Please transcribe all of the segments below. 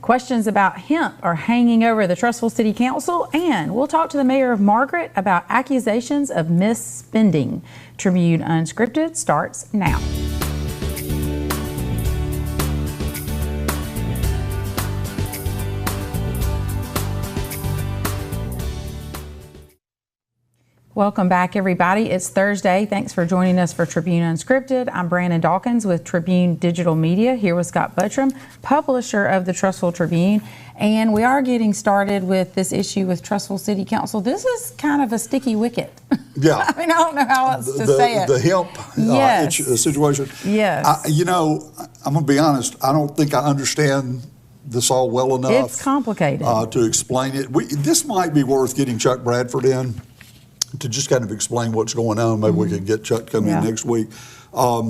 Questions about hemp are hanging over the Trussville City Council, and we'll talk to the Mayor of Margaret about accusations of misspending. Tribune Unscripted starts now. Welcome back, everybody. It's Thursday. Thanks for joining us for Tribune Unscripted. I'm Brandon Dawkins with Tribune Digital Media, here with Scott Buttram, publisher of the Trussville Tribune. And we are getting started with this issue with Trussville City Council. This is kind of a sticky wicket. Yeah. I mean, I don't know how else to say it. The hemp situation. Yes. I'm going to be honest. I don't think I understand this all well enough. It's complicated. To explain it. This might be worth getting Chuck Bradford in to just kind of explain what's going on. Maybe we can get Chuck to come in next week. A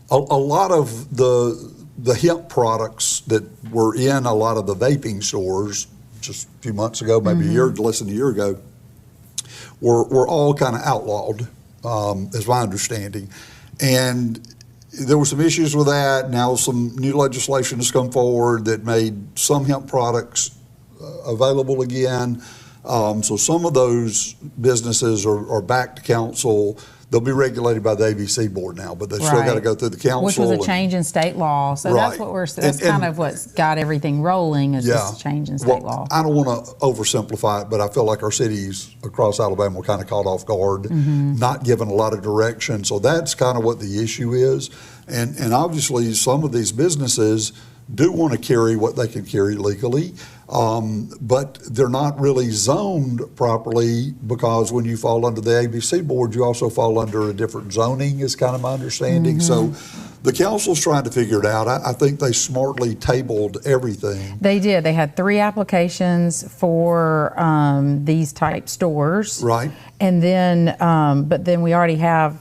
lot of the hemp products that were in a lot of the vaping stores just a few months ago, maybe less than a year ago, were all kind of outlawed, is my understanding. And there were some issues with that. Now some new legislation has come forward that made some hemp products available again. So some of those businesses are back to council. They'll be regulated by the ABC board now, but they still got to go through the council. Which was a change in state law. So that's what that's kind of what's got everything rolling is this change in state law. I don't want to oversimplify it, but I feel like our cities across Alabama were kind of caught off guard, not given a lot of direction. So that's kind of what the issue is. And obviously some of these businesses do want to carry what they can carry legally, but they're not really zoned properly because when you fall under the ABC board, you also fall under a different zoning is kind of my understanding. So the council's trying to figure it out. I think they smartly tabled everything. They did. They had 3 applications for these type stores. Right. And then, but then we already have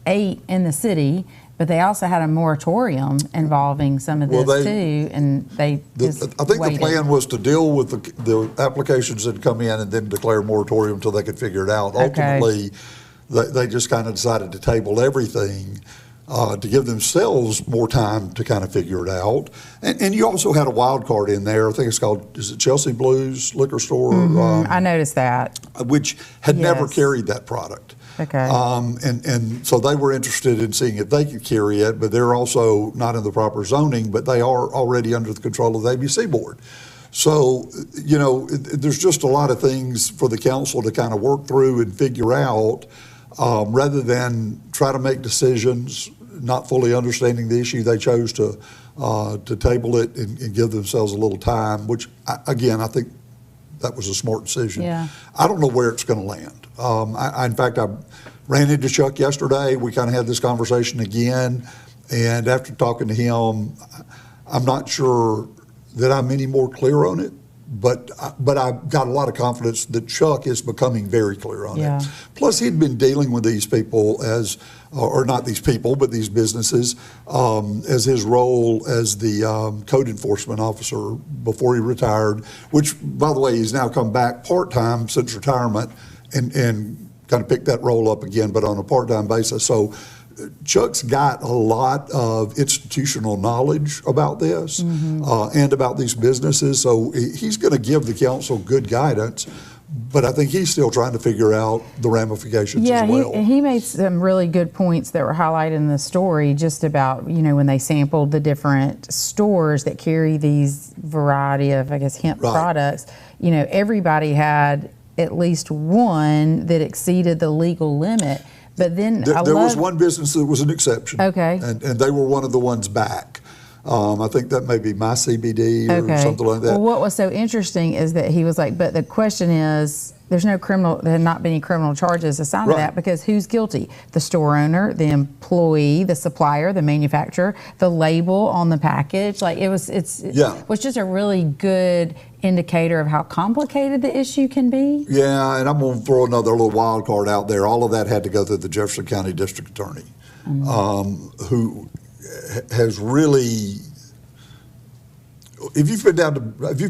8 in the city. But they also had a moratorium involving some of this too, and I think the plan was to deal with the applications that come in and then declare a moratorium until they could figure it out. Ultimately, they just kind of decided to table everything to give themselves more time to kind of figure it out. And you also had a wild card in there. I think it's called, is it Chelsea Blues Liquor Store? I noticed that. Which had never carried that product. Okay. And so they were interested in seeing if they could carry it, but they're also not in the proper zoning, but they are already under the control of the ABC board. So, there's just a lot of things for the council to kind of work through and figure out rather than try to make decisions, not fully understanding the issue. They chose to table it and give themselves a little time, which, again, I think that was a smart decision. Yeah. I don't know where it's going to land. In fact, I ran into Chuck yesterday. We kind of had this conversation again. And after talking to him, I'm not sure that I'm any more clear on it. But I've got a lot of confidence that Chuck is becoming very clear on it. Plus, he'd been dealing with these people or not these people, but these businesses as his role as the code enforcement officer before he retired, which, by the way, he's now come back part-time since retirement and kind of picked that role up again, but on a part-time basis. So Chuck's got a lot of institutional knowledge about this and about these businesses. So he's going to give the council good guidance, but I think he's still trying to figure out the ramifications as well. He made some really good points that were highlighted in the story just about, when they sampled the different stores that carry these variety of, hemp products, everybody had at least one that exceeded the legal limit. But then there was one business that was an exception. Okay. And they were one of the ones back. I think that may be My CBD or something like that. Well, what was so interesting is that he was like, but the question is, there had not been any criminal charges assigned to that because who's guilty? The store owner, the employee, the supplier, the manufacturer, the label on the package. Like it was just a really good indicator of how complicated the issue can be. Yeah, and I'm going to throw another little wild card out there. All of that had to go through the Jefferson County District Attorney, who has really. If you've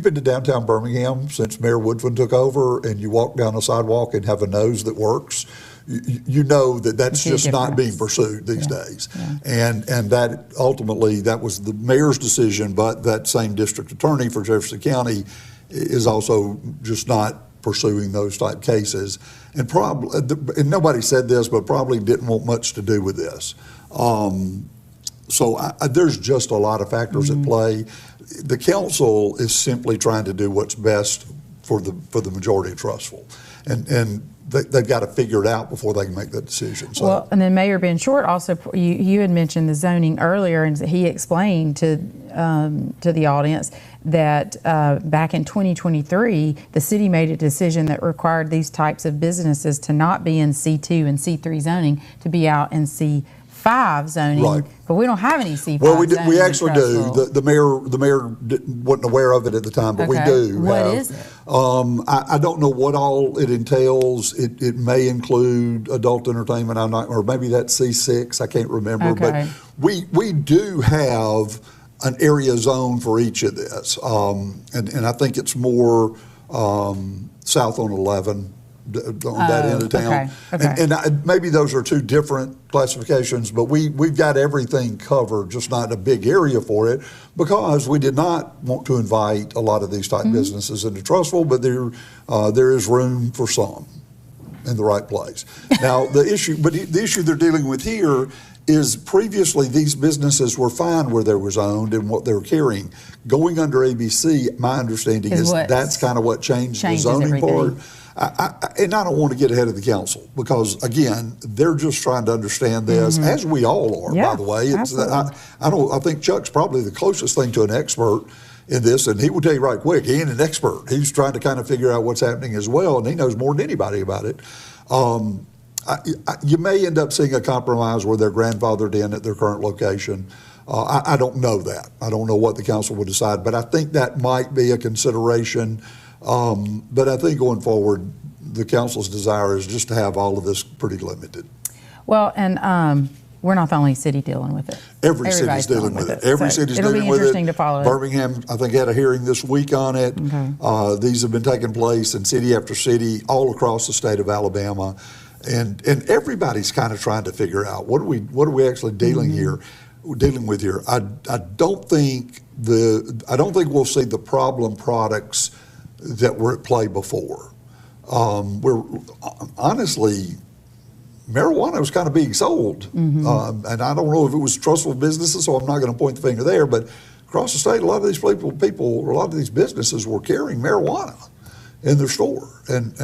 been to downtown Birmingham since Mayor Woodfin took over, and you walk down a sidewalk and have a nose that works, you know that's just not being pursued these days. And that ultimately, that was the mayor's decision, but that same district attorney for Jefferson County is also just not pursuing those type cases. And probably, and nobody said this, but probably didn't want much to do with this. So there's just a lot of factors at play. The council is simply trying to do what's best for the majority of Trussville, and they've got to figure it out before they can make that decision. So. Well, and then Mayor Ben Short also, you had mentioned the zoning earlier, and he explained to the audience that back in 2023, the city made a decision that required these types of businesses to not be in C2 and C3 zoning, to be out in C5 zoning. Right. But we don't have any C5 well, zoning. We actually do. The mayor wasn't aware of it at the time, but we do. What is it? I don't know what all it entails. It may include adult entertainment. I'm not, or maybe that's C6. I can't remember. Okay. But we do have an area zone for each of this, and I think it's more south on 11. On that end of town. Okay. And maybe those are two different classifications, but we've got everything covered, just not a big area for it, because we did not want to invite a lot of these type businesses into Trussville, but there is room for some in the right place. Now the issue they're dealing with here is previously these businesses were fine where they were zoned and what they were carrying. Going under ABC, my understanding is that's kind of what changed the zoning part. And I don't want to get ahead of the council, because again, they're just trying to understand this, as we all are, by the way. I think Chuck's probably the closest thing to an expert in this, and he will tell you right quick, he ain't an expert. He's trying to kind of figure out what's happening as well, and he knows more than anybody about it. You may end up seeing a compromise where they're grandfathered in at their current location. I don't know that. I don't know what the council would decide, but I think that might be a consideration. But I think going forward, the council's desire is just to have all of this pretty limited. Well, and we're not the only city dealing with it. Every city's dealing with it. Every city's dealing with it. It'll be interesting to follow it. Birmingham, I think, had a hearing this week on it. Okay. These have been taking place in city after city all across the state of Alabama, and everybody's kind of trying to figure out what are we actually dealing with here. I don't think we'll see the problem products that were at play before. Honestly, marijuana was kind of being sold, and I don't know if it was Trussville businesses, so I'm not going to point the finger there, but across the state, a lot of these people, a lot of these businesses were carrying marijuana in their store, and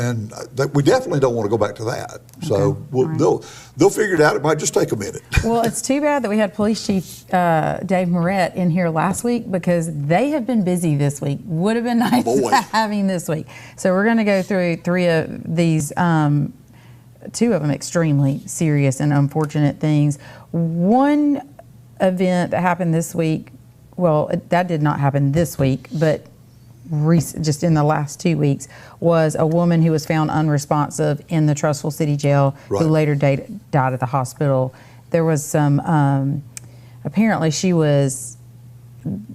that we definitely don't want to go back to that. So they'll figure it out. It might just take a minute. Well, it's too bad that we had Police Chief Dave Moret in here last week, because they have been busy this week. Would have been nice to have him this week. So we're going to go through three of these, two of them extremely serious and unfortunate things. One event that happened this week, well, that did not happen this week, but just in the last 2 weeks, was a woman who was found unresponsive in the Trussville City Jail, who later died at the hospital. There was some, apparently she was,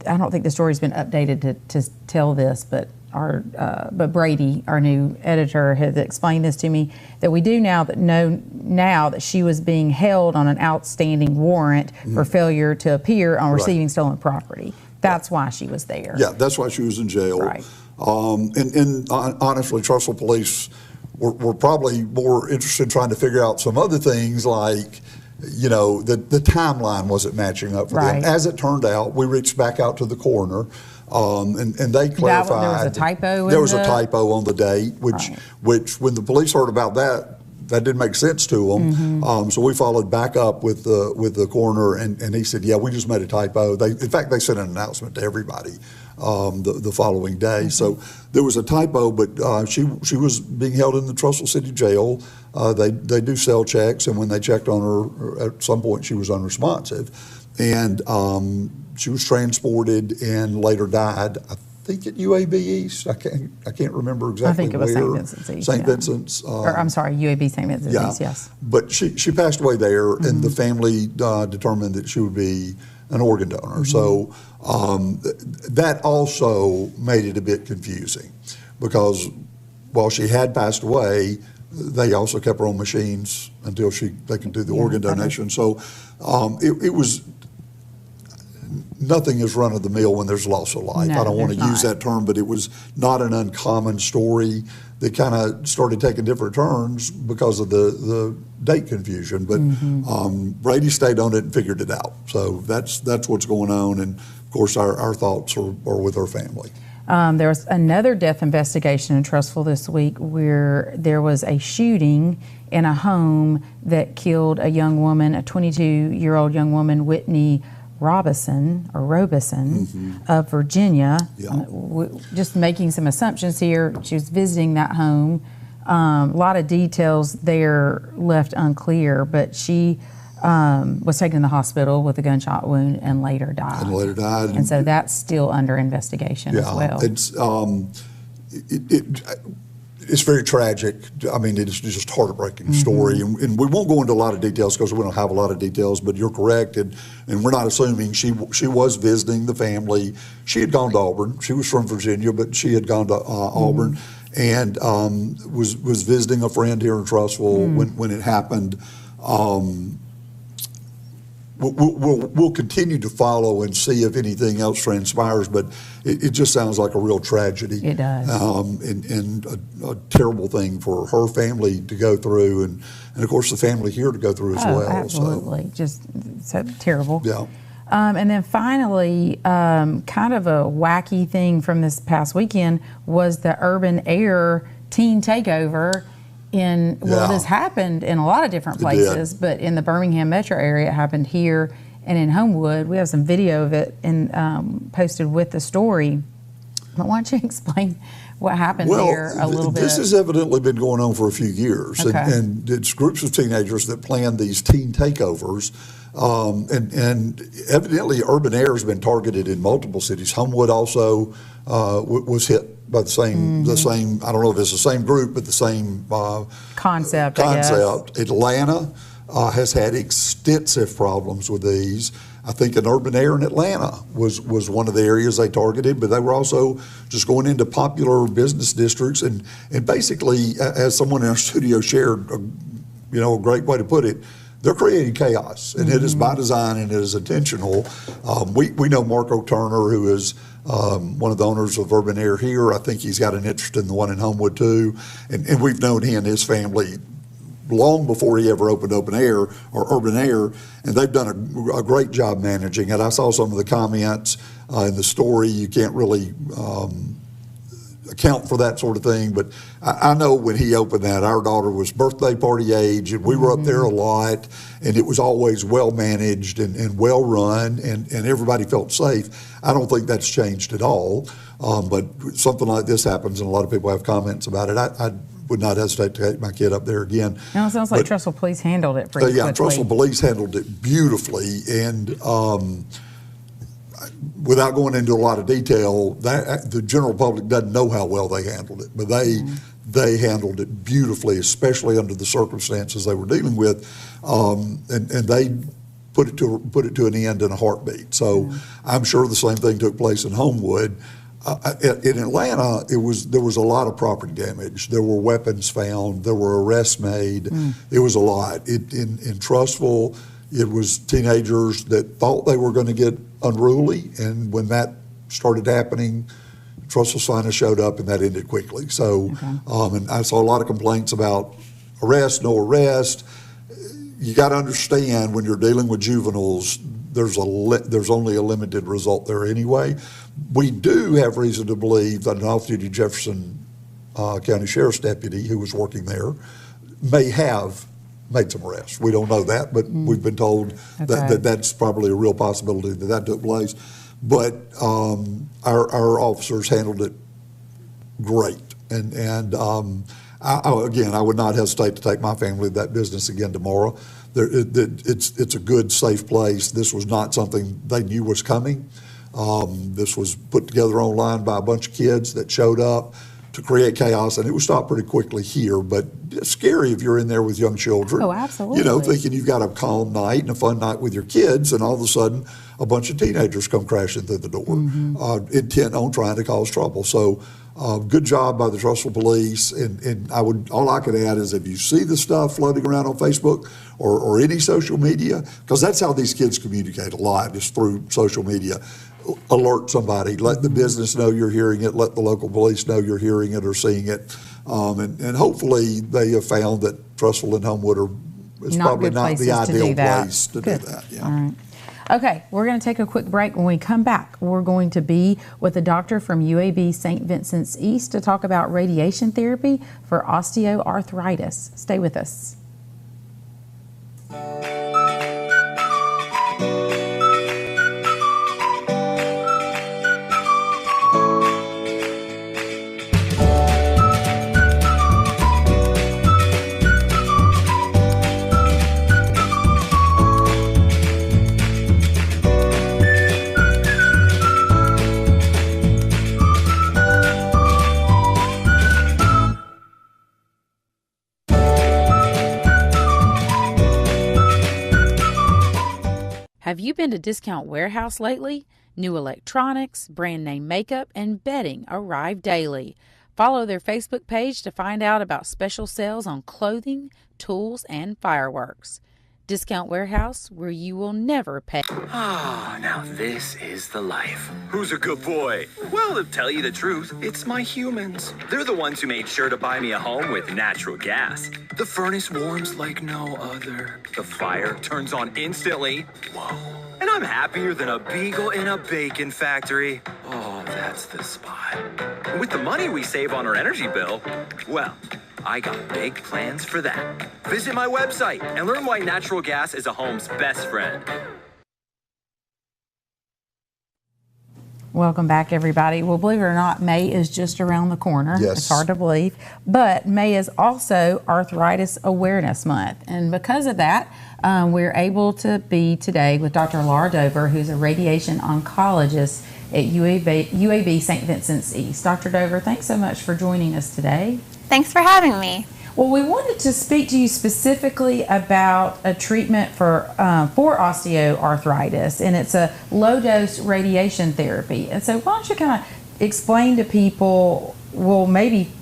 I don't think the story's been updated to tell this, but but Brady, our new editor, has explained this to me, that we do know that she was being held on an outstanding warrant for failure to appear on receiving stolen property. That's why she was there. Yeah, that's why she was in jail. Right. And honestly, Trussville police were probably more interested in trying to figure out some other things, like, you know, the timeline wasn't matching up for them. As it turned out, we reached back out to the coroner, and they clarified. There was a typo. There was a typo on the date, which when the police heard about that didn't make sense to them. So we followed back up with the coroner, and he said, yeah, we just made a typo. In fact, they sent an announcement to everybody the following day. So there was a typo, but she was being held in the Trussville City Jail. They do cell checks, and when they checked on her, at some point she was unresponsive, and she was transported and later died, I think at UAB East. I can't remember exactly where. I think it was St. Vincent's East. St. Vincent's. Or I'm sorry, UAB St. Vincent's East, yes. But she passed away there, and the family determined that she would be an organ donor. So that also made it a bit confusing, because while she had passed away, they also kept her on machines until they could do the organ donation. So it was, nothing is run of the mill when there's loss of life. No, I don't want to use that term, but it was not an uncommon story that kind of started taking different turns because of the date confusion. But Brady stayed on it and figured it out. So that's what's going on. And of course, our thoughts are with her family. There was another death investigation in Trussville this week where there was a shooting in a home that killed a young woman, a 22-year-old young woman, Whitney Robeson of Virginia. Just making some assumptions here. She was visiting that home. A lot of details there left unclear, but she was taken to the hospital with a gunshot wound and later died. And so that's still under investigation as well. It's very tragic. I mean, it's just a heartbreaking story. And we won't go into a lot of details because we don't have a lot of details, but you're correct. And we're not assuming she was visiting the family. She had gone to Auburn. She was from Virginia, but she had gone to Auburn and was visiting a friend here in Trussville when it happened. We'll continue to follow and see if anything else transpires, but it just sounds like a real tragedy. It does. And a terrible thing for her family to go through, and of course the family here to go through as well. Absolutely. Just so terrible. Yeah. And then finally, kind of a wacky thing from this past weekend was the Urban Air teen takeover. This happened in a lot of different places, but in the Birmingham metro area, it happened here and in Homewood. We have some video of it posted with the story. But why don't you explain what happened there a little bit? This has evidently been going on for a few years, and it's groups of teenagers that plan these teen takeovers. And evidently, Urban Air has been targeted in multiple cities. Homewood also was hit by the same. I don't know if it's the same group, but the same concept. I guess. Atlanta has had extensive problems with these. I think an Urban Air in Atlanta was one of the areas they targeted, but they were also just going into popular business districts and basically, as someone in our studio shared, a great way to put it, they're creating chaos, and it is by design and it is intentional. We know Marco Turner, who is one of the owners of Urban Air here. I think he's got an interest in the one in Homewood too, and we've known he and his family long before he ever opened Open Air or Urban Air, and they've done a great job managing it. I saw some of the comments in the story. You can't really account for that sort of thing, but I know when he opened that, our daughter was birthday party age, and we were up there a lot, and it was always well managed and well run, and everybody felt safe. I don't think that's changed at all, but something like this happens, and a lot of people have comments about it. I would not hesitate to take my kid up there again. No, it sounds like Trussville Police handled it pretty quickly. Trussville Police handled it beautifully, and without going into a lot of detail, the general public doesn't know how well they handled it, but they handled it beautifully, especially under the circumstances they were dealing with, and they put it to an end in a heartbeat. So I'm sure the same thing took place in Homewood. In Atlanta, there was a lot of property damage. There were weapons found. There were arrests made. It was a lot. In Trussville, it was teenagers that thought they were going to get unruly, and when that started happening, Trussville's finest showed up, and that ended quickly. So, and I saw a lot of complaints about arrest, no arrest. You got to understand when you're dealing with juveniles, there's only a limited result there anyway. We do have reason to believe that an off-duty Jefferson County Sheriff's deputy who was working there may have made some arrests. We don't know that, but we've been told that that's probably a real possibility that took place. But our officers handled it great, and I would not hesitate to take my family to that business again tomorrow. It's a good, safe place. This was not something they knew was coming. This was put together online by a bunch of kids that showed up to create chaos, and it was stopped pretty quickly here, but it's scary if you're in there with young children. Oh, absolutely. Thinking you've got a calm night and a fun night with your kids, and all of a sudden a bunch of teenagers come crashing through the door, intent on trying to cause trouble. So good job by the Trussville Police. And all I could add is if you see the stuff floating around on Facebook or any social media, because that's how these kids communicate a lot, is through social media. Alert somebody, let the business know you're hearing it, let the local police know you're hearing it or seeing it. And hopefully they have found that Trussville and Homewood is probably not the ideal place to do that. Yeah. All right. Okay, we're going to take a quick break. When we come back, we're going to be with a doctor from UAB St. Vincent's East to talk about radiation therapy for osteoarthritis. Stay with us. Have you been to Discount Warehouse lately? New electronics, brand name makeup, and bedding arrive daily. Follow their Facebook page to find out about special sales on clothing, tools, and fireworks. Discount Warehouse, where you will never pay. Ah, now this is the life. Who's a good boy? Well, to tell you the truth, it's my humans. They're the ones who made sure to buy me a home with natural gas. The furnace warms like no other. The fire turns on instantly. Whoa. And I'm happier than a beagle in a bacon factory. Oh, that's the spot. And with the money we save on our energy bill, well, I got big plans for that. Visit my website and learn why natural gas is a home's best friend. Welcome back, everybody. Well, believe it or not, May is just around the corner. Yes. It's hard to believe. But May is also Arthritis Awareness Month. And because of that, we're able to be today with Dr. Laura Dover, who's a radiation oncologist at UAB St. Vincent's East. Dr. Dover, thanks so much for joining us today. Thanks for having me. Well, we wanted to speak to you specifically about a treatment for osteoarthritis, and it's a low-dose radiation therapy. And so why don't you kind of explain to people, well, maybe,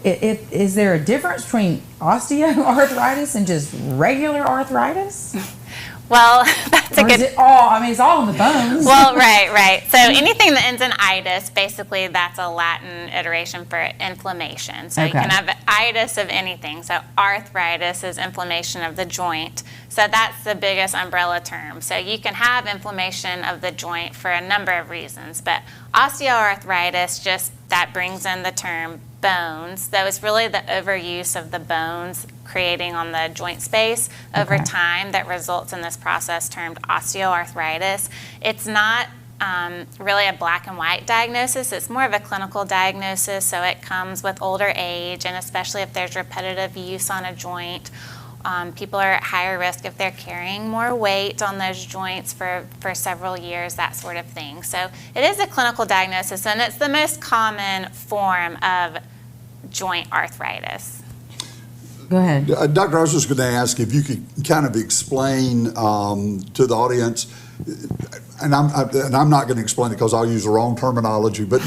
is there a difference between osteoarthritis and just regular arthritis? Well, that's a good. Is it all? I mean, it's all in the bones. Well, right. So anything that ends in itis, basically, that's a Latin iteration for inflammation. So you can have itis of anything. So arthritis is inflammation of the joint. So that's the biggest umbrella term. So you can have inflammation of the joint for a number of reasons, but osteoarthritis, just that brings in the term bones. So it's really the overuse of the bones creating on the joint space over time that results in this process termed osteoarthritis. It's not really a black and white diagnosis. It's more of a clinical diagnosis, so it comes with older age, and especially if there's repetitive use on a joint. People are at higher risk if they're carrying more weight on those joints for several years, that sort of thing. So it is a clinical diagnosis, and it's the most common form of joint arthritis. Go ahead. Dr. I was just going to ask if you could kind of explain to the audience, and I'm not going to explain it because I'll use the wrong terminology, but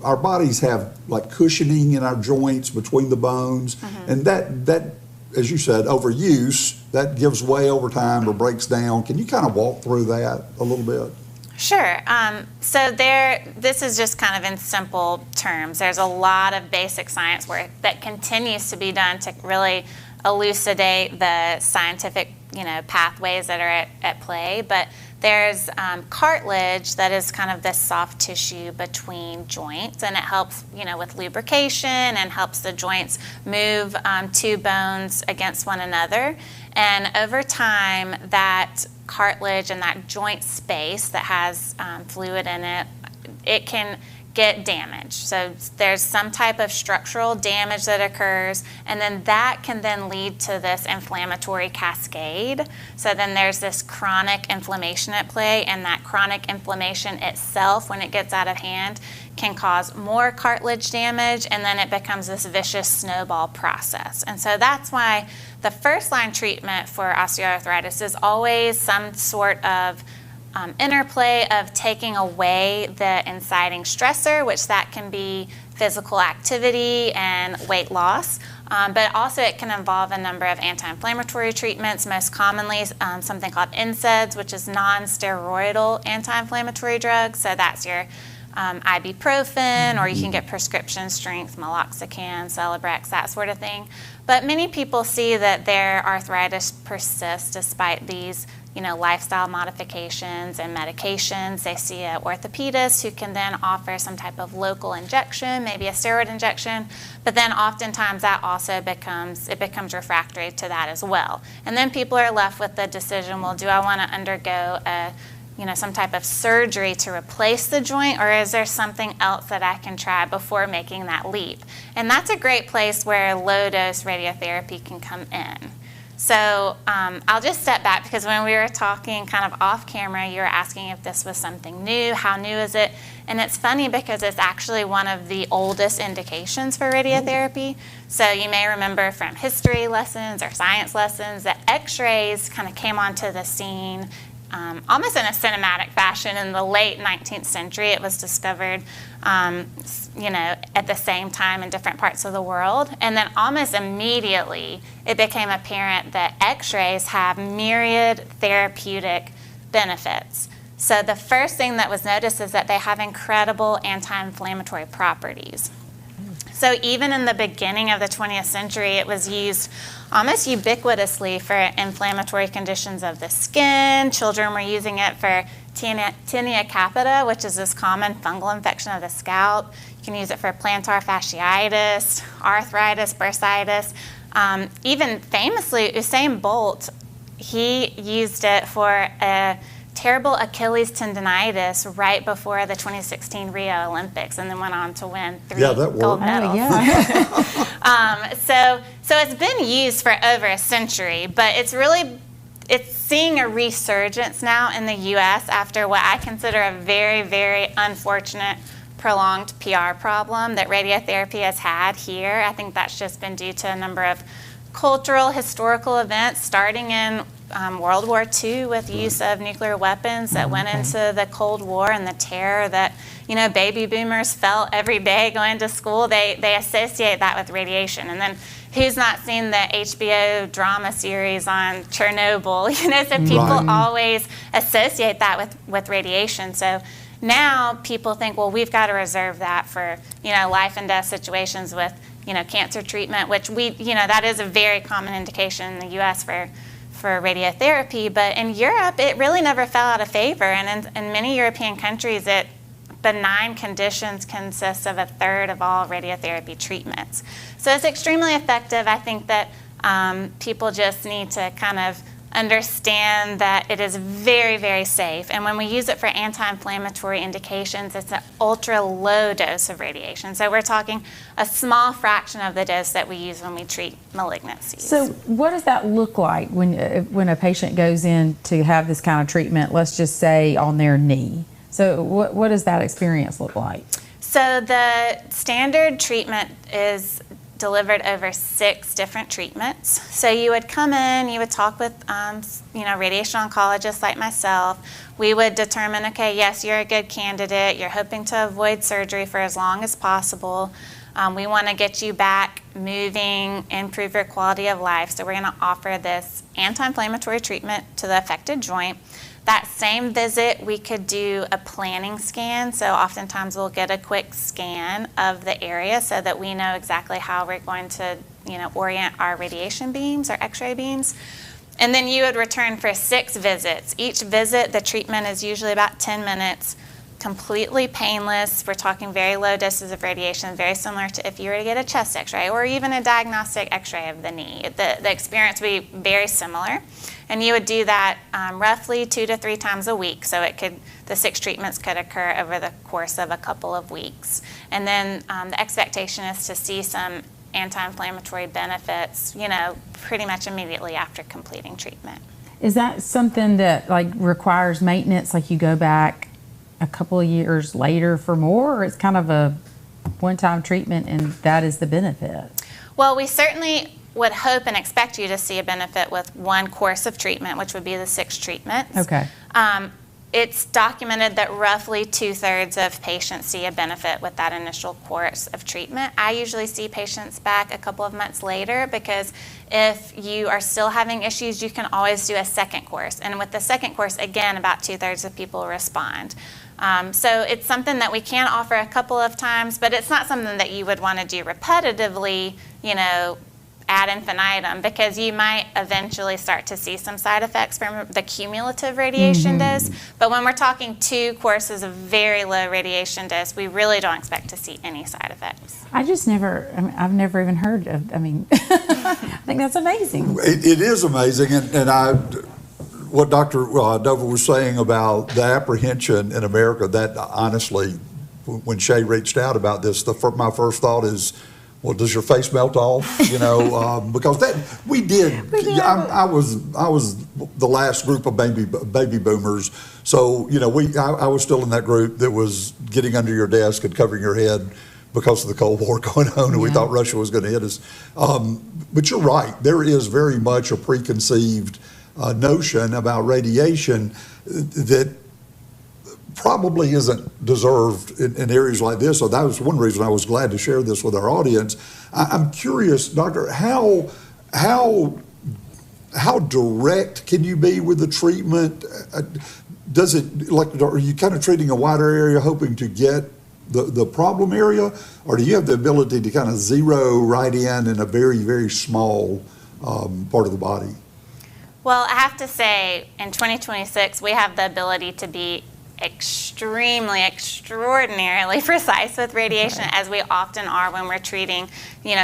our bodies have like cushioning in our joints between the bones, and that, as you said, overuse, that gives way over time or breaks down. Can you kind of walk through that a little bit? Sure. So this is just kind of in simple terms. There's a lot of basic science work that continues to be done to really elucidate the scientific, pathways that are at play. But there's cartilage that is kind of this soft tissue between joints, and it helps, with lubrication and helps the joints move two bones against one another. And over time, that cartilage and that joint space that has fluid in it, it can get damaged. So there's some type of structural damage that occurs, and then that can then lead to this inflammatory cascade. So then there's this chronic inflammation at play, and that chronic inflammation itself, when it gets out of hand, can cause more cartilage damage, and then it becomes this vicious snowball process. And so that's why the first line treatment for osteoarthritis is always some sort of interplay of taking away the inciting stressor, which that can be physical activity and weight loss. But also it can involve a number of anti-inflammatory treatments, most commonly something called NSAIDs, which is non-steroidal anti-inflammatory drugs. So that's your ibuprofen, or you can get prescription strength meloxicam, Celebrex, that sort of thing. But many people see that their arthritis persists despite these lifestyle modifications and medications. They see an orthopedist who can then offer some type of local injection, maybe a steroid injection, but then oftentimes that also becomes refractory to that as well. And then people are left with the decision, well, do I want to undergo some type of surgery to replace the joint, or is there something else that I can try before making that leap? And that's a great place where low-dose radiotherapy can come in. So I'll just step back, because when we were talking kind of off camera, you were asking if this was something new, how new is it? And it's funny because it's actually one of the oldest indications for radiotherapy. So you may remember from history lessons or science lessons that x-rays kind of came onto the scene almost in a cinematic fashion in the late 19th century. It was discovered, at the same time in different parts of the world. And then almost immediately, it became apparent that x-rays have myriad therapeutic benefits. So the first thing that was noticed is that they have incredible anti-inflammatory properties. So even in the beginning of the 20th century, it was used almost ubiquitously for inflammatory conditions of the skin. Children were using it for tinea capita, which is this common fungal infection of the scalp. You can use it for plantar fasciitis, arthritis, bursitis. Even famously, Usain Bolt, he used it for a terrible Achilles tendonitis right before the 2016 Rio Olympics, and then went on to win 3 gold medals. So it's been used for over a century, but it's seeing a resurgence now in the U.S. after what I consider a very, very unfortunate prolonged PR problem that radiotherapy has had here. I think that's just been due to a number of cultural, historical events, starting in World War II with use of nuclear weapons that went into the Cold War, and the terror that baby boomers felt every day going to school. They associate that with radiation. And then who's not seen the HBO drama series on Chernobyl? So people always associate that with radiation. So now people think, well, we've got to reserve that for life and death situations with cancer treatment, which that is a very common indication in the U.S. for radiotherapy. But in Europe, it really never fell out of favor. And in many European countries, benign conditions consist of a third of all radiotherapy treatments. So it's extremely effective. I think that people just need to kind of understand that it is very, very safe. And when we use it for anti-inflammatory indications, it's an ultra low dose of radiation. So we're talking a small fraction of the dose that we use when we treat malignancies. So what does that look like when a patient goes in to have this kind of treatment, let's just say on their knee? So what does that experience look like? So the standard treatment is delivered over 6 different treatments. So you would come in, you would talk with radiation oncologists like myself. We would determine, okay, yes, you're a good candidate. You're hoping to avoid surgery for as long as possible. We want to get you back moving, improve your quality of life. So we're going to offer this anti-inflammatory treatment to the affected joint. That same visit, we could do a planning scan. So oftentimes we'll get a quick scan of the area so that we know exactly how we're going to, orient our radiation beams or x-ray beams. And then you would return for 6 visits. Each visit, the treatment is usually about 10 minutes, completely painless. We're talking very low doses of radiation, very similar to if you were to get a chest x-ray or even a diagnostic x-ray of the knee. The experience would be very similar. And you would do that roughly 2 to 3 times a week. So the 6 treatments could occur over the course of a couple of weeks. And then the expectation is to see some anti-inflammatory benefits, pretty much immediately after completing treatment. Is that something that requires maintenance, like you go back a couple of years later for more, or it's kind of a one-time treatment and that is the benefit? Well, we certainly would hope and expect you to see a benefit with one course of treatment, which would be the 6 treatments. Okay. it's documented that roughly 2/3 of patients see a benefit with that initial course of treatment. I usually see patients back a couple of months later, because if you are still having issues, you can always do a second course. And with the second course, again, about 2/3 of people respond. So it's something that we can offer a couple of times, but it's not something that you would want to do repetitively, ad infinitum, because you might eventually start to see some side effects from the cumulative radiation dose. But when we're talking 2 courses of very low radiation dose, we really don't expect to see any side effects. I've never even heard of, I think that's amazing. It is amazing, and what Dr. Dover was saying about the apprehension in America, that honestly, when Shay reached out about this, my first thought is, well, does your face melt off? Because that we did. I was the last group of baby boomers, so I was still in that group that was getting under your desk and covering your head because of the Cold War going on, and we thought Russia was going to hit us. But you're right. There is very much a preconceived notion about radiation that probably isn't deserved in areas like this. So that was one reason I was glad to share this with our audience. I'm curious, Doctor, how direct can you be with the treatment? Does it, are you kind of treating a wider area hoping to get the problem area, or do you have the ability to kind of zero right in a very, very small part of the body? Well, I have to say, in 2026, we have the ability to be extraordinarily precise with radiation, as we often are when we're treating,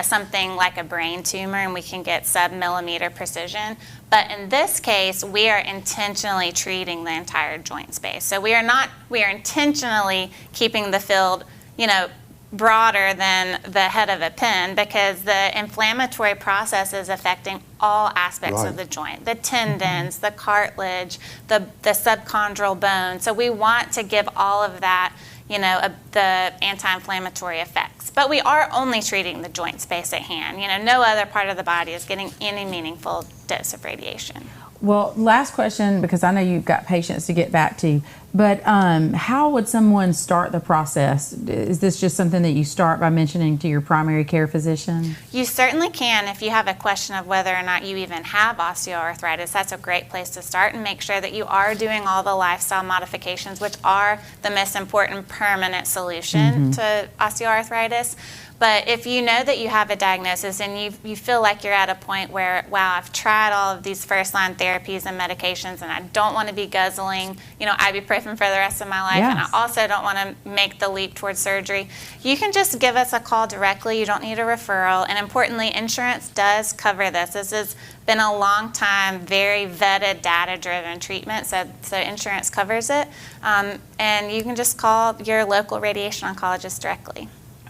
something like a brain tumor, and we can get sub-millimeter precision. But in this case, we are intentionally treating the entire joint space. So we are intentionally keeping the field, broader than the head of a pin, because the inflammatory process is affecting all aspects of the joint, the tendons, the cartilage, the subchondral bone. So we want to give all of that, the anti-inflammatory effects. But we are only treating the joint space at hand. No other part of the body is getting any meaningful dose of radiation. Well, last question, because I know you've got patients to get back to, but how would someone start the process? Is this just something that you start by mentioning to your primary care physician? You certainly can. If you have a question of whether or not you even have osteoarthritis, that's a great place to start, and make sure that you are doing all the lifestyle modifications, which are the most important permanent solution to osteoarthritis. But if you know that you have a diagnosis and you feel like you're at a point where, wow, I've tried all of these first-line therapies and medications, and I don't want to be guzzling, ibuprofen for the rest of my life, and I also don't want to make the leap towards surgery, you can just give us a call directly. You don't need a referral. And importantly, insurance does cover this. This has been a long time, very vetted, data-driven treatment, so insurance covers it. And you can just call your local radiation oncologist directly.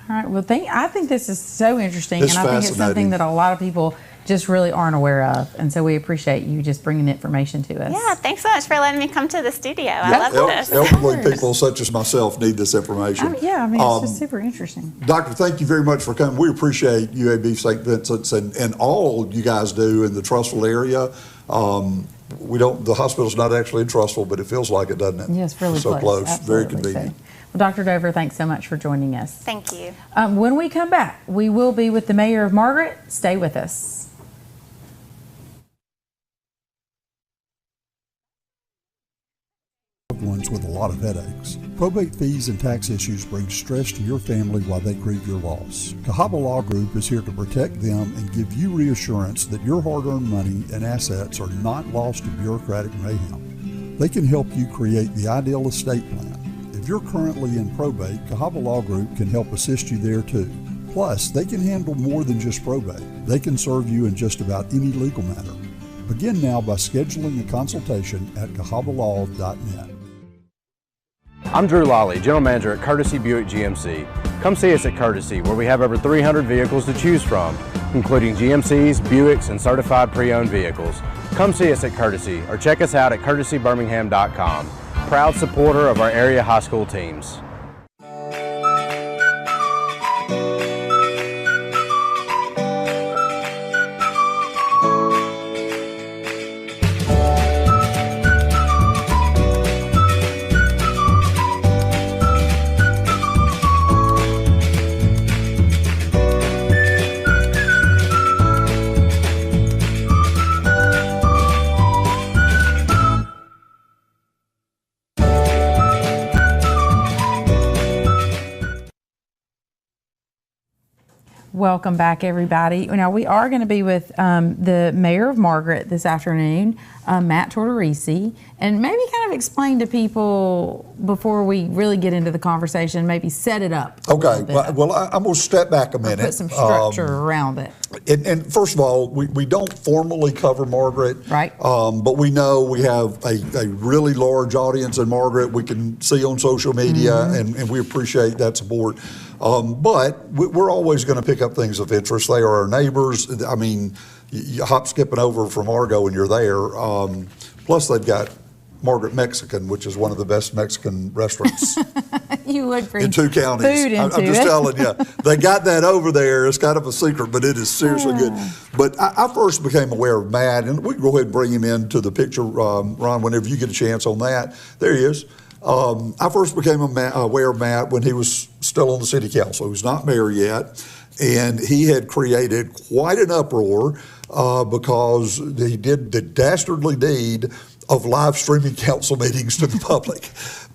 All right. Well, I think this is so interesting, and I think it's something that a lot of people just really aren't aware of, and so we appreciate you just bringing the information to us. Yeah, thanks so much for letting me come to the studio. I love this. Elderly people such as myself need this information. It's just super interesting. Doctor, thank you very much for coming. We appreciate UAB St. Vincent's and all you guys do in the Trussville area. The hospital's not actually in Trussville, but it feels like it, doesn't it? Yes, really so close. Absolutely. Very convenient. So. Well, Dr. Dover, thanks so much for joining us. Thank you. When we come back, we will be with the Mayor of Margaret. Stay with us. Ones with a lot of headaches. Probate fees and tax issues bring stress to your family while they grieve your loss. Cahaba Law Group is here to protect them and give you reassurance that your hard-earned money and assets are not lost to bureaucratic mayhem. They can help you create the ideal estate plan. If you're currently in probate, Cahaba Law Group can help assist you there too. Plus, they can handle more than just probate. They can serve you in just about any legal matter. Begin now by scheduling a consultation at cahabalaw.net. I'm Drew Lawley, General Manager at Courtesy Buick GMC. Come see us at Courtesy, where we have over 300 vehicles to choose from, including GMCs, Buicks, and certified pre-owned vehicles. Come see us at Courtesy or check us out at courtesybirmingham.com. Proud supporter of our area high school teams. Welcome back, everybody. Now, we are going to be with the Mayor of Margaret this afternoon, Matt Tortorisi, and maybe kind of explain to people before we really get into the conversation, maybe set it up. Okay. Well, I'm going to step back a minute. Put some structure around it. And first of all, we don't formally cover Margaret. Right. But we know we have a really large audience in Margaret. We can see on social media, and we appreciate that support. But we're always going to pick up things of interest. They are our neighbors. I mean, you hop skipping over from Argo and you're there. Plus, they've got Margaret Mexican, which is one of the best Mexican restaurants You would bring in 2 counties. Food into I'm just telling you, they got that over there. It's kind of a secret, but it is seriously good. But I first became aware of Matt, and we can go ahead and bring him into the picture, Ron, whenever you get a chance on that. There he is. I first became aware of Matt when he was still on the city council. He was not mayor yet, and he had created quite an uproar because he did the dastardly deed of live streaming council meetings to the public.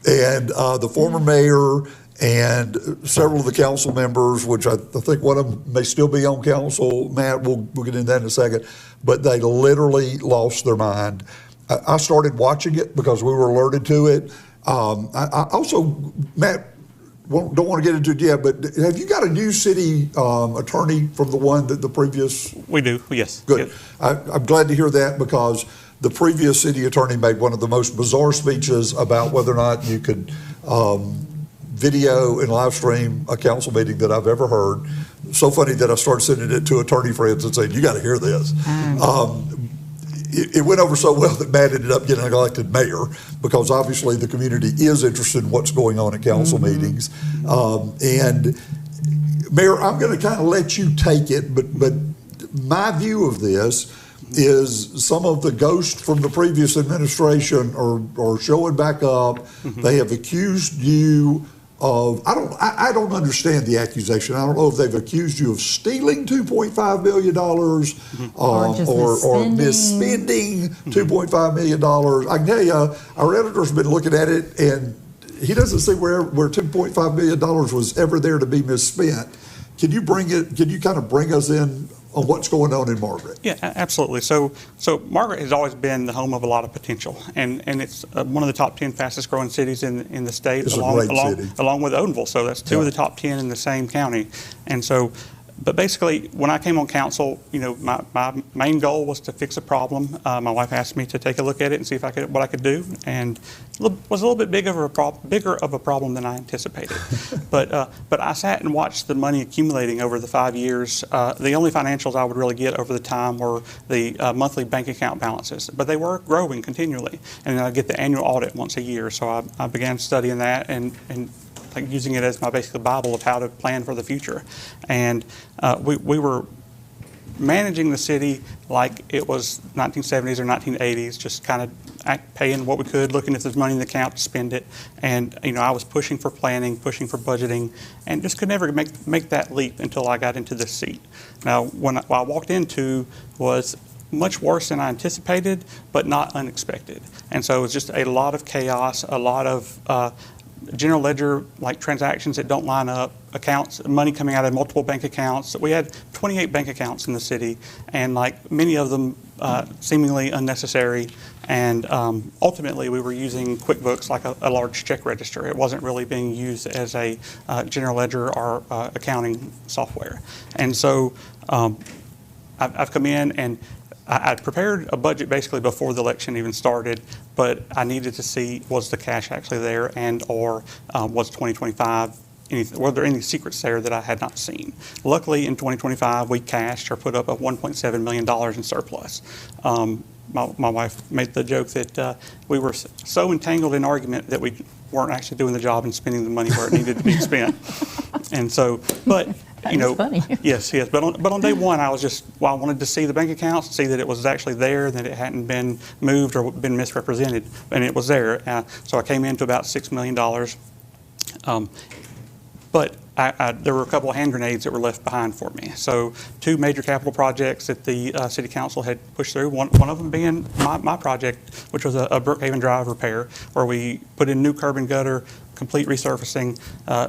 And the former mayor and several of the council members, which I think one of them may still be on council, Matt, we'll get into that in a second, but they literally lost their mind. I started watching it because we were alerted to it. I also, Matt, don't want to get into it yet, but have you got a new city attorney from the one that the previous? We do, yes. Good. Yes. I'm glad to hear that because the previous city attorney made one of the most bizarre speeches about whether or not you could video and live stream a council meeting that I've ever heard. So funny that I started sending it to attorney friends and saying, you got to hear this. It went over so well that Matt ended up getting elected mayor because obviously the community is interested in what's going on at council meetings. And Mayor, I'm going to kind of let you take it, but my view of this is some of the ghosts from the previous administration are showing back up. They have accused you of, I don't understand the accusation. I don't know if they've accused you of stealing $2.5 million or misspending $2.5 million. I can tell you, our editor's been looking at it, and he doesn't see where $2.5 million was ever there to be misspent. Can you kind of bring us in on what's going on in Margaret? Yeah, absolutely. So Margaret has always been the home of a lot of potential, and it's one of the top 10 fastest growing cities in the state, along with Odenville. So that's two of the top 10 in the same county. And so, but basically, when I came on council, my main goal was to fix a problem. My wife asked me to take a look at it and see what I could do, and it was a little bit bigger of a problem than I anticipated. But I sat and watched the money accumulating over the 5 years. The only financials I would really get over the time were the monthly bank account balances, but they were growing continually, and I get the annual audit once a year. So I began studying that and like using it as my basically Bible of how to plan for the future. And we were managing the city like it was 1970s or 1980s, just kind of paying what we could, looking if there's money in the account to spend it. And I was pushing for planning, pushing for budgeting, and just could never make that leap until I got into this seat. Now, what I walked into was much worse than I anticipated, but not unexpected. And so it was just a lot of chaos, a lot of general ledger like transactions that don't line up, accounts, money coming out of multiple bank accounts. We had 28 bank accounts in the city, and like many of them seemingly unnecessary. And ultimately, we were using QuickBooks like a large check register. It wasn't really being used as a general ledger or accounting software. And so I've come in and I prepared a budget basically before the election even started, but I needed to see, was the cash actually there, and or was 2025, were there any secrets there that I had not seen? Luckily, in 2025, we cashed or put up a $1.7 million in surplus. My wife made the joke that we were so entangled in argument that we weren't actually doing the job and spending the money where it needed to be spent. And so, but funny. Yes. But on day one, I wanted to see the bank accounts, see that it was actually there, that it hadn't been moved or been misrepresented, and it was there. So I came into about $6 million. But there were a couple of hand grenades that were left behind for me. So 2 major capital projects that the City Council had pushed through, one of them being my project, which was a Brookhaven Drive repair, where we put in new curb and gutter, complete resurfacing.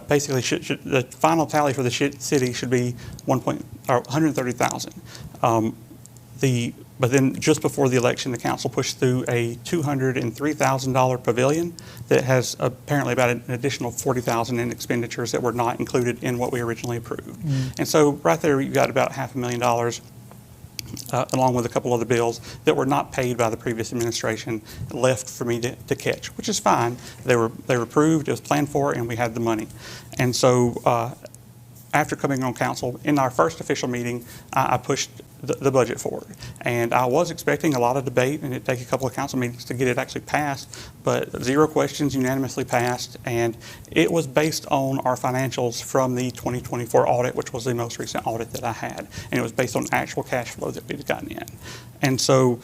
Basically, the final tally for the city should be $130,000. But then just before the election, the council pushed through a $203,000 pavilion that has apparently about an additional $40,000 in expenditures that were not included in what we originally approved. And so right there, you got about $500,000. Along with a couple other bills that were not paid by the previous administration, left for me to catch, which is fine. They were approved, it was planned for, and we had the money. And so after coming on council, in our first official meeting, I pushed the budget forward. And I was expecting a lot of debate, and it'd take a couple of council meetings to get it actually passed, but 0 questions, unanimously passed. And it was based on our financials from the 2024 audit, which was the most recent audit that I had. And it was based on actual cash flow that we'd gotten in. And so,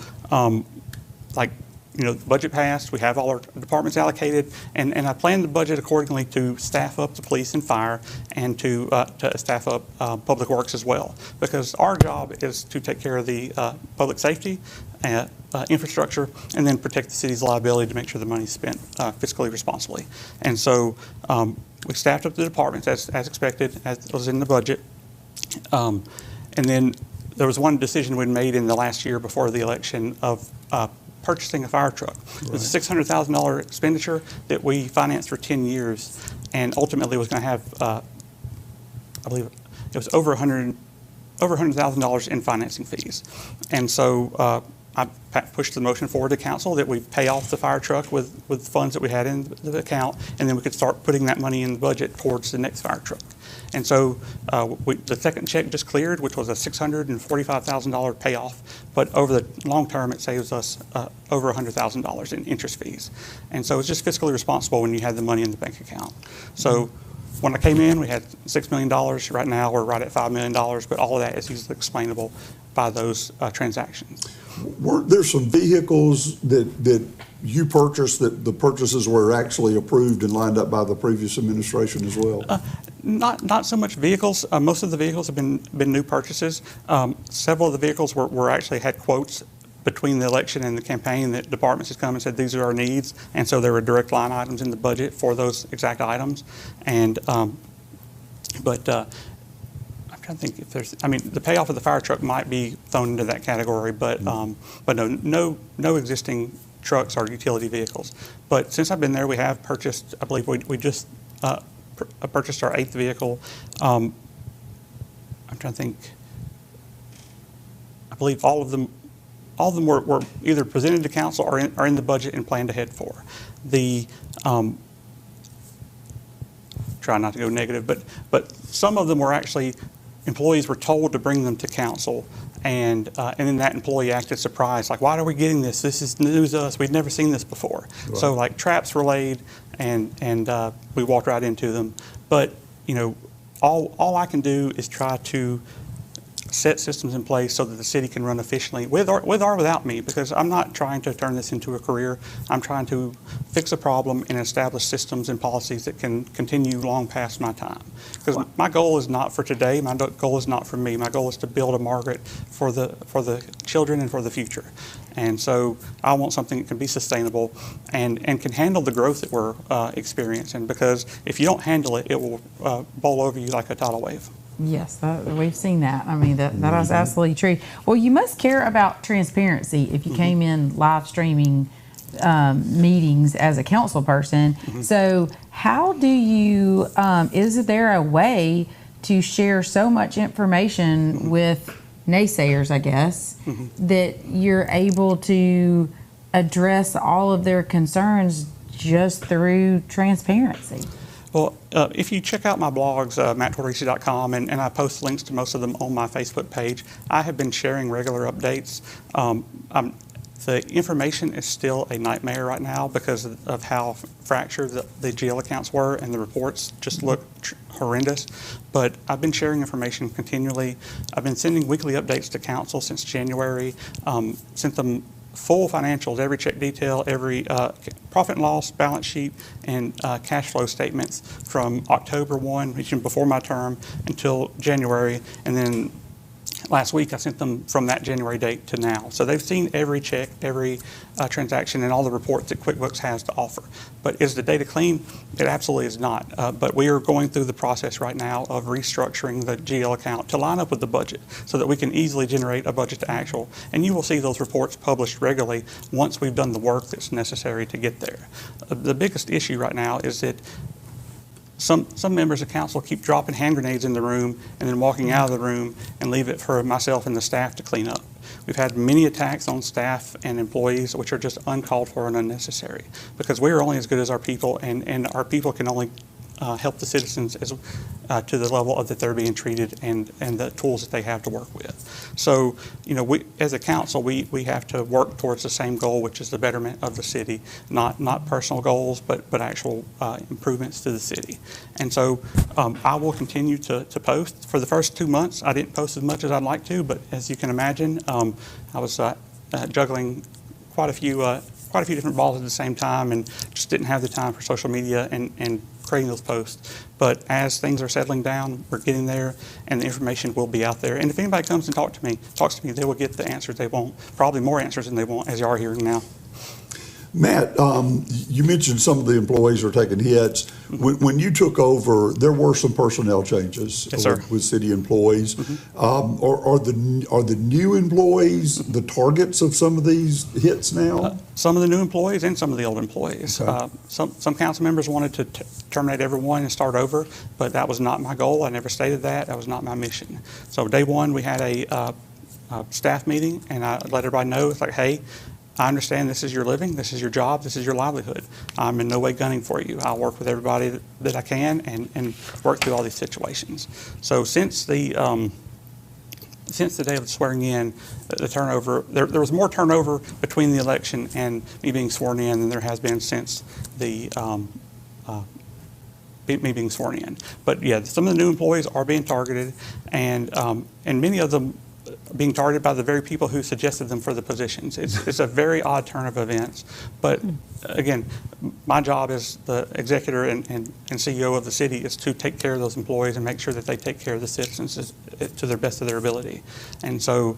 the budget passed, we have all our departments allocated, and I planned the budget accordingly to staff up the police and fire and to staff up public works as well. Because our job is to take care of the public safety, infrastructure, and then protect the city's liability to make sure the money's spent fiscally responsibly. And so we staffed up the departments as expected, as was in the budget. And then there was one decision we made in the last year before the election of purchasing a fire truck. Right. It was a $600,000 expenditure that we financed for 10 years, and ultimately was going to have, I believe it was over $100,000 in financing fees. And so I pushed the motion forward to council that we pay off the fire truck with funds that we had in the account, and then we could start putting that money in the budget towards the next fire truck. And so the second check just cleared, which was a $645,000 payoff, but over the long term, it saves us over $100,000 in interest fees. And so it's just fiscally responsible when you have the money in the bank account. So when I came in, we had $6 million. Right now, we're right at $5 million, but all of that is easily explainable by those transactions. Weren't there some vehicles that you purchased that the purchases were actually approved and lined up by the previous administration as well? Not so much vehicles. Most of the vehicles have been new purchases. Several of the vehicles were actually had quotes between the election and the campaign that departments had come and said these are our needs, and so there were direct line items in the budget for those exact items. And I'm trying to think if there's, the payoff of the fire truck might be thrown into that category, but no existing trucks or utility vehicles. But since I've been there, we have purchased, I believe we just purchased our 8th vehicle. I'm trying to think, I believe all of them were either presented to council or are in the budget and planned ahead for. Try not to go negative, but some of them were actually, employees were told to bring them to council, and then that employee acted surprised, like, why are we getting this? This is news to us. We'd never seen this before. Right. So like traps were laid, and we walked right into them. But all I can do is try to set systems in place so that the city can run efficiently with or without me, because I'm not trying to turn this into a career. I'm trying to fix a problem and establish systems and policies that can continue long past my time. Because my goal is not for today, my goal is not for me. My goal is to build a Margaret for the children and for the future. And so I want something that can be sustainable and can handle the growth that we're experiencing, because if you don't handle it, it will bowl over you like a tidal wave. Yes, we've seen that. That is absolutely true. Well, you must care about transparency if you came in live streaming meetings as a council person. So how do you, is there a way to share so much information with naysayers, I guess, that you're able to address all of their concerns just through transparency? Well, if you check out my blogs, matttorrisi.com, and I post links to most of them on my Facebook page, I have been sharing regular updates. The information is still a nightmare right now because of how fractured the GL accounts were, and the reports just look horrendous. But I've been sharing information continually. I've been sending weekly updates to council since January, sent them full financials, every check detail, every profit and loss, balance sheet, and cash flow statements from October 1, which is before my term, until January. And then last week I sent them from that January date to now. So they've seen every check, every transaction, and all the reports that QuickBooks has to offer. But is the data clean? It absolutely is not. But we are going through the process right now of restructuring the GL account to line up with the budget so that we can easily generate a budget to actual. And you will see those reports published regularly once we've done the work that's necessary to get there. The biggest issue right now is that some members of council keep dropping hand grenades in the room and then walking out of the room and leave it for myself and the staff to clean up. We've had many attacks on staff and employees which are just uncalled for and unnecessary, because we are only as good as our people, and our people can only help the citizens to the level of that they're being treated and the tools that they have to work with. So, we as a council, we have to work towards the same goal, which is the betterment of the city, not personal goals, but actual improvements to the city. And so I will continue to post. For the first 2 months, I didn't post as much as I'd like to, but as you can imagine, I was juggling quite a few different balls at the same time, and just didn't have the time for social media and creating those posts. But as things are settling down, we're getting there, and the information will be out there. And if anybody comes and talks to me, they will get the answers they want, probably more answers than they want, as you are hearing now. Matt, you mentioned some of the employees are taking hits. When you took over, there were some personnel changes with city employees. Are the new employees the targets of some of these hits now? Some of the new employees and some of the old employees. Okay. Some council members wanted to terminate everyone and start over, but that was not my goal. I never stated that. That was not my mission. So day one, we had a staff meeting, and I let everybody know, it's like, hey, I understand this is your living, this is your job, this is your livelihood. I'm in no way gunning for you. I'll work with everybody that I can and work through all these situations. So since the day of the swearing in, the turnover, there was more turnover between the election and me being sworn in than there has been since the me being sworn in. But yeah, some of the new employees are being targeted, and many of them being targeted by the very people who suggested them for the positions. It's a very odd turn of events. But again, my job as the executor and CEO of the city is to take care of those employees and make sure that they take care of the citizens to the best of their ability. And so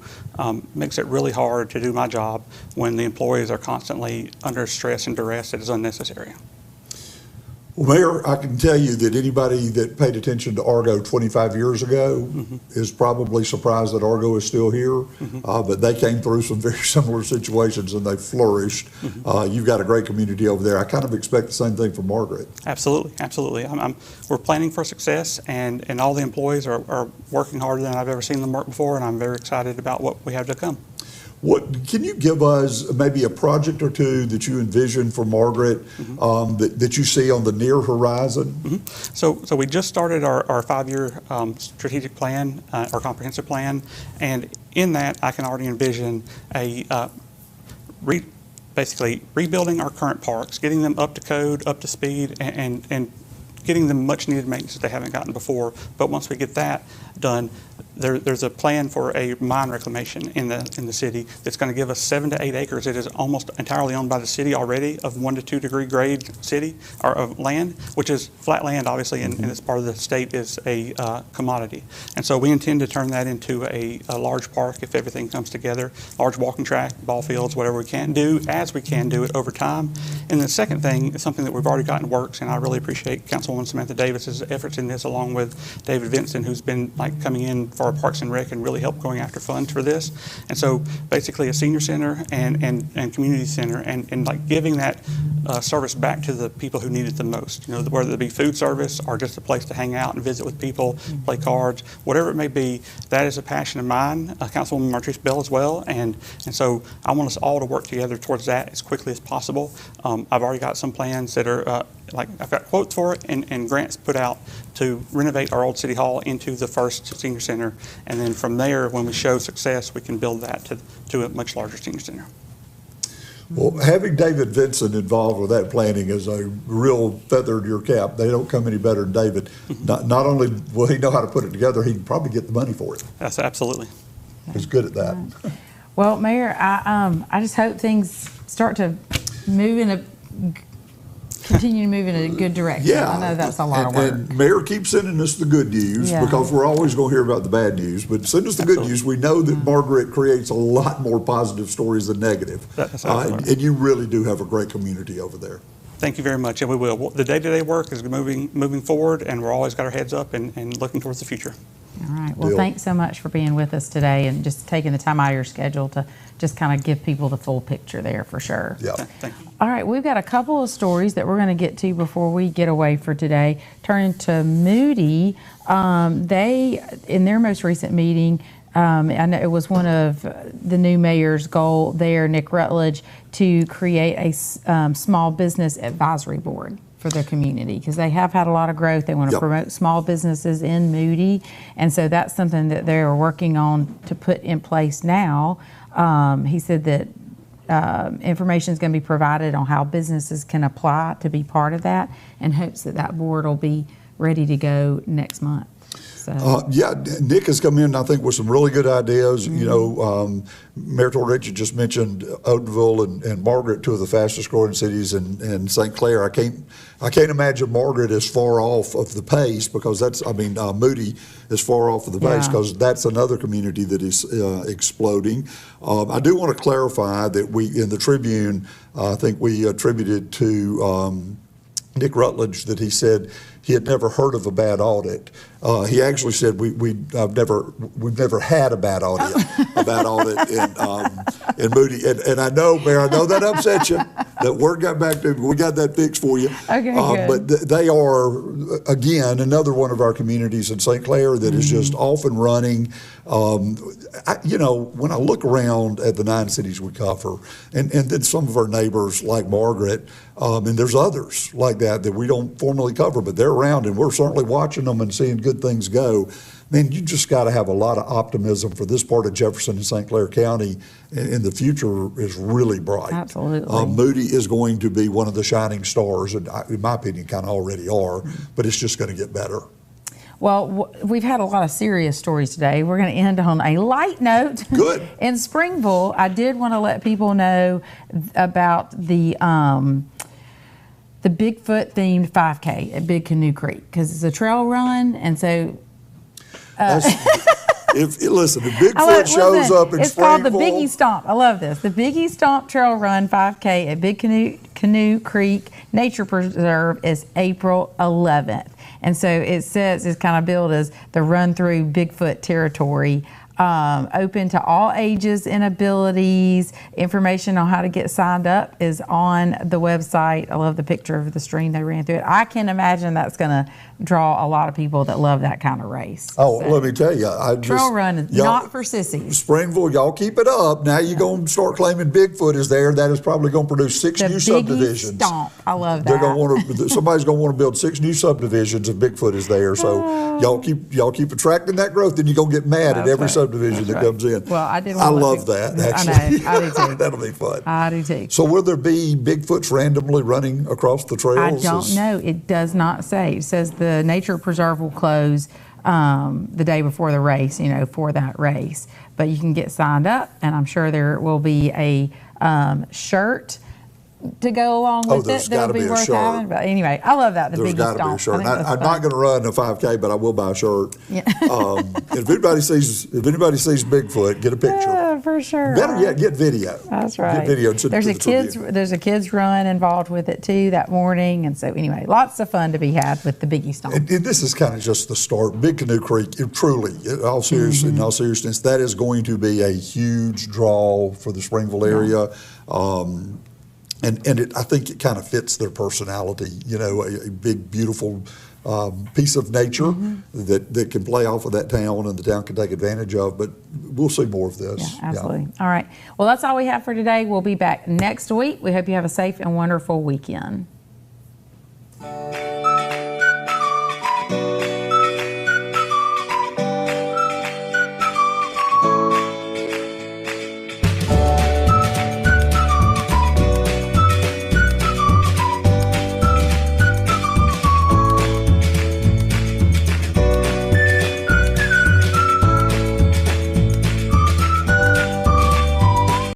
makes it really hard to do my job when the employees are constantly under stress and duress that is unnecessary. Well, Mayor, I can tell you that anybody that paid attention to Argo 25 years ago is probably surprised that Argo is still here, but they came through some very similar situations and they flourished. You've got a great community over there. I kind of expect the same thing from Margaret. Absolutely, absolutely. We're planning for success, and all the employees are working harder than I've ever seen them work before, and I'm very excited about what we have to come. Can you give us maybe a project or two that you envision for Margaret that you see on the near horizon? So we just started our 5-year strategic plan, our comprehensive plan, and in that I can already envision basically rebuilding our current parks, getting them up to code, up to speed, and getting them much needed maintenance that they haven't gotten before. But once we get that done, there's a plan for a mine reclamation in the city that's going to give us 7 to 8 acres. It is almost entirely owned by the city already, of 1 to 2 degree grade city or of land, which is flat land, obviously, in this part of the state is a commodity. And so we intend to turn that into a large park if everything comes together, large walking track, ball fields, whatever we can do, as we can do it over time. And the second thing is something that we've already got in works, and I really appreciate Councilwoman Samantha Davis's efforts in this, along with David Vincent, who's been coming in for our Parks and Rec and really help going after funds for this. And so basically a senior center and community center and giving that service back to the people who need it the most. Whether it be food service or just a place to hang out and visit with people, play cards, whatever it may be, that is a passion of mine, Councilwoman Martrice Bell as well. And so I want us all to work together towards that as quickly as possible. I've already got some plans that are I've got quotes for it and grants put out to renovate our old city hall into the first senior center, and then from there, when we show success, we can build that to a much larger senior center. Well, having David Vincent involved with that planning is a real feather in your cap. They don't come any better than David. Not only will he know how to put it together, he can probably get the money for it. That's absolutely. He's good at that. Well, Mayor, I just hope things start to move in continue to move in a good direction. Yeah. I know that's a lot of work. And Mayor keeps sending us the good news because we're always going to hear about the bad news. But send us the good news. We know that Margaret creates a lot more positive stories than negative. And you really do have a great community over there. Thank you very much, and we will. The day-to-day work is moving forward, and we're always got our heads up and looking towards the future. All right. Well, thanks so much for being with us today and just taking the time out of your schedule to just kind of give people the full picture there for sure. Yeah. Thank you. All right. We've got a couple of stories that we're going to get to before we get away for today. Turning to Moody, they, in their most recent meeting, I know it was one of the new mayor's goal there, Nick Rutledge, to create a small business advisory board for their community because they have had a lot of growth. They want to promote small businesses in Moody, and so that's something that they're working on to put in place now. He said that information is going to be provided on how businesses can apply to be part of that, and hopes that that board will be ready to go next month. Nick has come in, I think, with some really good ideas. You know, Mayor Torrich just mentioned Odenville and Margaret, two of the fastest growing cities in St. Clair. I can't imagine Margaret is far off of the pace because Moody is far off of the pace because that's another community that is exploding. I do want to clarify that we, in the Tribune, I think we attributed to Nick Rutledge that he said he had never heard of a bad audit. He actually said we've never had a bad audit in Moody. And I know, Mayor, I know that upset you. That word got back to me. We got that fixed for you. Okay, good. But they are, again, another one of our communities in St. Clair that is just off and running. When I look around at the 9 cities we cover, and then some of our neighbors like Margaret, and there's others like that we don't formally cover, but they're around and we're certainly watching them and seeing good things go. Man, you just got to have a lot of optimism for this part of Jefferson and St. Clair County, and the future is really bright. Absolutely. Moody is going to be one of the shining stars, and in my opinion, kind of already are, but it's just going to get better. Well, we've had a lot of serious stories today. We're going to end on a light note. Good. In Springville, I did want to let people know about the Bigfoot-themed 5K at Big Canoe Creek because it's a trail run, and so. Listen, if Bigfoot shows up in it's Springville. It's called the Biggie Stomp. I love this. The Biggie Stomp Trail Run 5K at Big Canoe Creek Nature Preserve is April 11th. And so it says it's kind of billed as the run through Bigfoot territory. Open to all ages and abilities. Information on how to get signed up is on the website. I love the picture of the stream they ran through it. I can imagine that's going to draw a lot of people that love that kind of race. Oh, so, let me tell you. Trail run is not for sissies. Springville, y'all keep it up. Now you're going to start claiming Bigfoot is there. That is probably going to produce 6 new subdivisions. Stomp. I love that. They're going to somebody's going to want to build 6 new subdivisions if Bigfoot is there. So y'all keep attracting that growth, then you're going to get mad at every subdivision that comes in. Well, I love that. Actually. I know. I do too. That'll be fun. I do too. So will there be Bigfoots randomly running across the trails? I don't know. It does not say. It says the nature preserve will close the day before the race, for that race. But you can get signed up, and I'm sure there will be a shirt to go along with it. That'll be worth having. But anyway, I love that. There's got to be a shirt. I'm not going to run a 5K, but I will buy a shirt. Yeah. If anybody sees Bigfoot, get a picture. Yeah, for sure. Better yet, get video. That's right. Get video. There's a kids run involved with it too that morning, and so anyway, lots of fun to be had with the Biggie Stomp. And this is kind of just the start. Big Canoe Creek, truly, in all seriousness, that is going to be a huge draw for the Springville area. And I think it kind of fits their personality, a big, beautiful piece of nature that can play off of that town and the town can take advantage of. But we'll see more of this. Yeah, absolutely. Yeah. All right. Well, that's all we have for today. We'll be back next week. We hope you have a safe and wonderful weekend.